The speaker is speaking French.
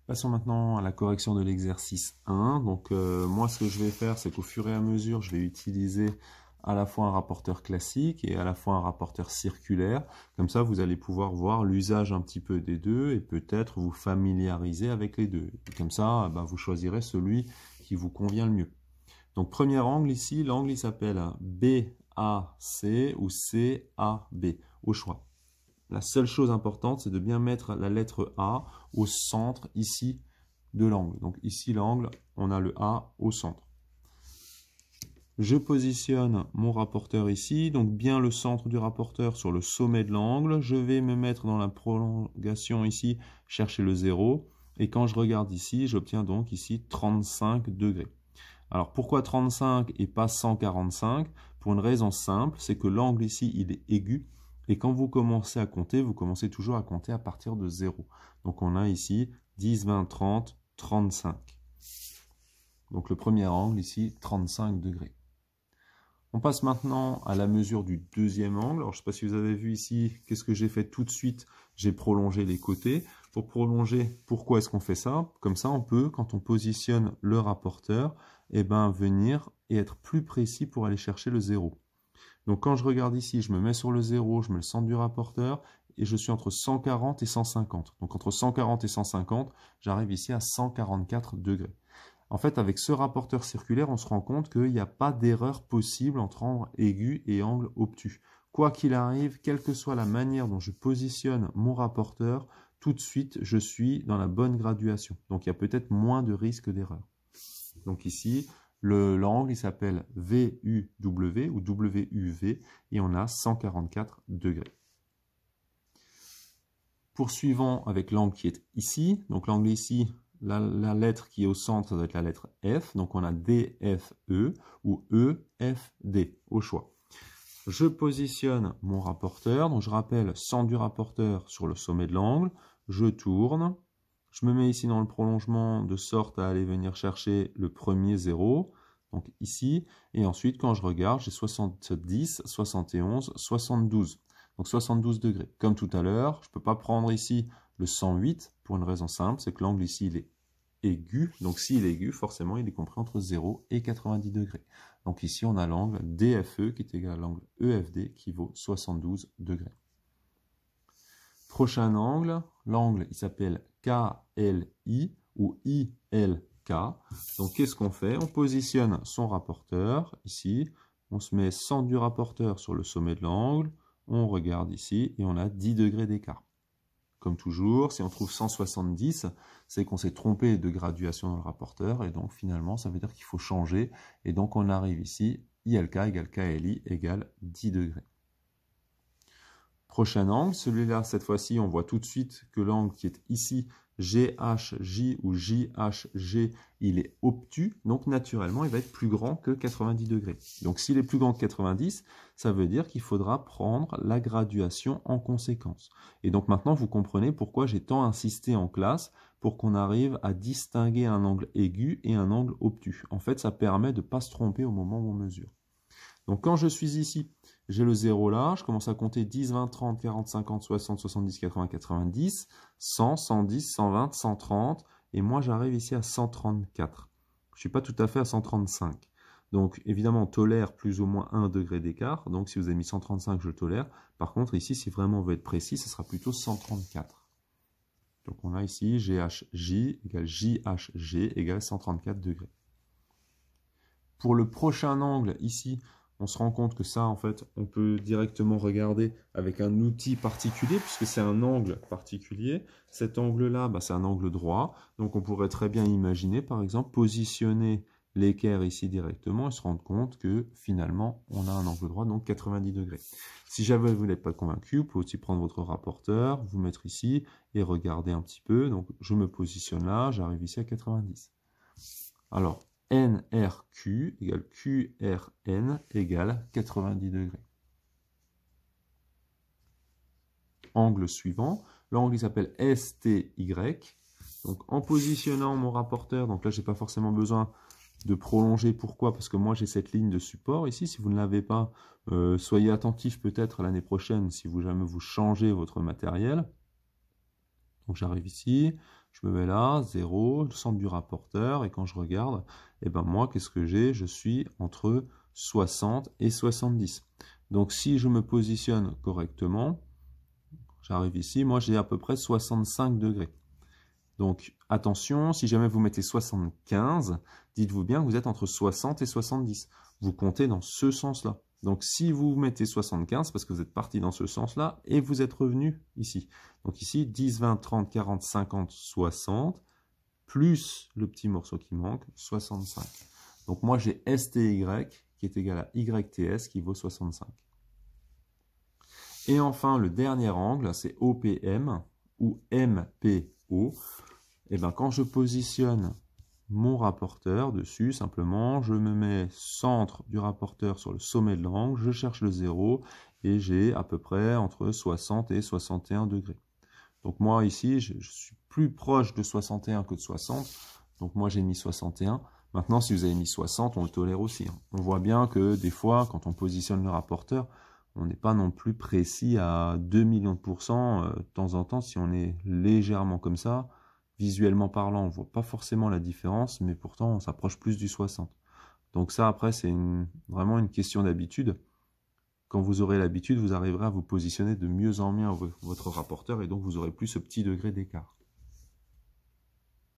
Passons maintenant à la correction de l'exercice 1. Donc moi ce que je vais faire, c'est qu'au fur et à mesure, je vais utiliser à la fois un rapporteur classique et à la fois un rapporteur circulaire. Comme ça, vous allez pouvoir voir l'usage un petit peu des deux et peut-être vous familiariser avec les deux. Et comme ça, vous choisirez celui qui vous convient le mieux. Donc premier angle ici, l'angle il s'appelle BAC ou CAB, au choix. La seule chose importante, c'est de bien mettre la lettre A au centre ici de l'angle. Donc ici l'angle, on a le A au centre. Je positionne mon rapporteur ici, donc bien le centre du rapporteur sur le sommet de l'angle. Je vais me mettre dans la prolongation ici, chercher le 0. Et quand je regarde ici, j'obtiens donc ici 35 degrés. Alors pourquoi 35 et pas 145? Pour une raison simple, c'est que l'angle ici, il est aigu. Et quand vous commencez à compter, vous commencez toujours à compter à partir de 0. Donc on a ici 10, 20, 30, 35. Donc le premier angle ici, 35 degrés. On passe maintenant à la mesure du deuxième angle. Alors je ne sais pas si vous avez vu ici, qu'est-ce que j'ai fait tout de suite? J'ai prolongé les côtés. Pour prolonger, pourquoi est-ce qu'on fait ça? Comme ça, on peut, quand on positionne le rapporteur, venir et être plus précis pour aller chercher le 0. Donc quand je regarde ici, je me mets sur le 0, je mets le centre du rapporteur, et je suis entre 140 et 150. Donc entre 140 et 150, j'arrive ici à 144 degrés. En fait, avec ce rapporteur circulaire, on se rend compte qu'il n'y a pas d'erreur possible entre angle aigu et angle obtus. Quoi qu'il arrive, quelle que soit la manière dont je positionne mon rapporteur, tout de suite, je suis dans la bonne graduation. Donc, il y a peut-être moins de risque d'erreur. Donc ici, l'angle, il s'appelle VUW ou WUV et on a 144 degrés. Poursuivons avec l'angle qui est ici. Donc l'angle ici, la lettre qui est au centre, ça doit être la lettre F. Donc on a DFE ou EFD au choix. Je positionne mon rapporteur. Donc je rappelle, centre du rapporteur sur le sommet de l'angle. Je tourne. Je me mets ici dans le prolongement de sorte à aller venir chercher le premier 0. Donc ici. Et ensuite, quand je regarde, j'ai 70, 71, 72. Donc 72 degrés. Comme tout à l'heure, je ne peux pas prendre ici le 108 pour une raison simple, c'est que l'angle ici, il est aigu. Donc s'il est aigu, forcément, il est compris entre 0 et 90 degrés. Donc ici, on a l'angle DFE qui est égal à l'angle EFD qui vaut 72 degrés. Prochain angle, l'angle, il s'appelle KLI ou ILK. Donc qu'est-ce qu'on fait? On positionne son rapporteur ici. On se met centre du rapporteur sur le sommet de l'angle. On regarde ici et on a 10 degrés d'écart. Comme toujours, si on trouve 170, c'est qu'on s'est trompé de graduation dans le rapporteur et donc finalement ça veut dire qu'il faut changer et donc on arrive ici, ILK égale KLI égale 10 degrés. Prochain angle, celui-là, cette fois-ci, on voit tout de suite que l'angle qui est ici, GHJ ou JHG, il est obtus, donc naturellement, il va être plus grand que 90 degrés. Donc s'il est plus grand que 90, ça veut dire qu'il faudra prendre la graduation en conséquence. Et donc maintenant, vous comprenez pourquoi j'ai tant insisté en classe pour qu'on arrive à distinguer un angle aigu et un angle obtus. En fait, ça permet de ne pas se tromper au moment où on mesure. Donc quand je suis ici, j'ai le 0 là, je commence à compter 10, 20, 30, 40, 50, 60, 70, 80, 90, 100, 110, 120, 130, et moi j'arrive ici à 134. Je ne suis pas tout à fait à 135. Donc évidemment on tolère plus ou moins 1 degré d'écart, donc si vous avez mis 135 je tolère. Par contre ici si vraiment on veut être précis, ce sera plutôt 134. Donc on a ici GHJ égale JHG égale 134 degrés. Pour le prochain angle ici, on se rend compte que ça, en fait, on peut directement regarder avec un outil particulier, puisque c'est un angle particulier. Cet angle-là, c'est un angle droit. Donc, on pourrait très bien imaginer, par exemple, positionner l'équerre ici directement et se rendre compte que, finalement, on a un angle droit, donc 90 degrés. Si jamais vous n'êtes pas convaincu, vous pouvez aussi prendre votre rapporteur, vous mettre ici et regarder un petit peu. Donc, je me positionne là, j'arrive ici à 90. Alors, NRQ égale QRN égale 90 degrés. Angle suivant, l'angle s'appelle STY. Donc en positionnant mon rapporteur, donc là je n'ai pas forcément besoin de prolonger. Pourquoi? Parce que moi j'ai cette ligne de support ici. Si vous ne l'avez pas, soyez attentif peut-être l'année prochaine si jamais vous changez votre matériel. Donc j'arrive ici, Je me mets là, 0, le centre du rapporteur, et quand je regarde, eh ben moi, qu'est-ce que j'ai? Je suis entre 60 et 70. Donc si je me positionne correctement, j'arrive ici, moi j'ai à peu près 65 degrés. Donc attention, si jamais vous mettez 75, dites-vous bien que vous êtes entre 60 et 70. Vous comptez dans ce sens-là. Donc si vous mettez 75, parce que vous êtes parti dans ce sens-là, et vous êtes revenu ici. Donc ici, 10, 20, 30, 40, 50, 60, plus le petit morceau qui manque, 65. Donc moi j'ai STY qui est égal à YTS qui vaut 65. Et enfin, le dernier angle, c'est OPM ou MPO. Et bien, quand je positionne mon rapporteur dessus, simplement, je me mets centre du rapporteur sur le sommet de l'angle, je cherche le 0 et j'ai à peu près entre 60 et 61 degrés. Donc moi ici, je suis plus proche de 61 que de 60. Donc moi j'ai mis 61. Maintenant, si vous avez mis 60, on le tolère aussi. On voit bien que des fois, quand on positionne le rapporteur, on n'est pas non plus précis à 2 millions de pourcents. De temps en temps, si on est légèrement comme ça, visuellement parlant, on ne voit pas forcément la différence, mais pourtant on s'approche plus du 60. Donc ça, après, c'est vraiment une question d'habitude. Quand vous aurez l'habitude, vous arriverez à vous positionner de mieux en mieux votre rapporteur et donc vous aurez plus ce petit degré d'écart.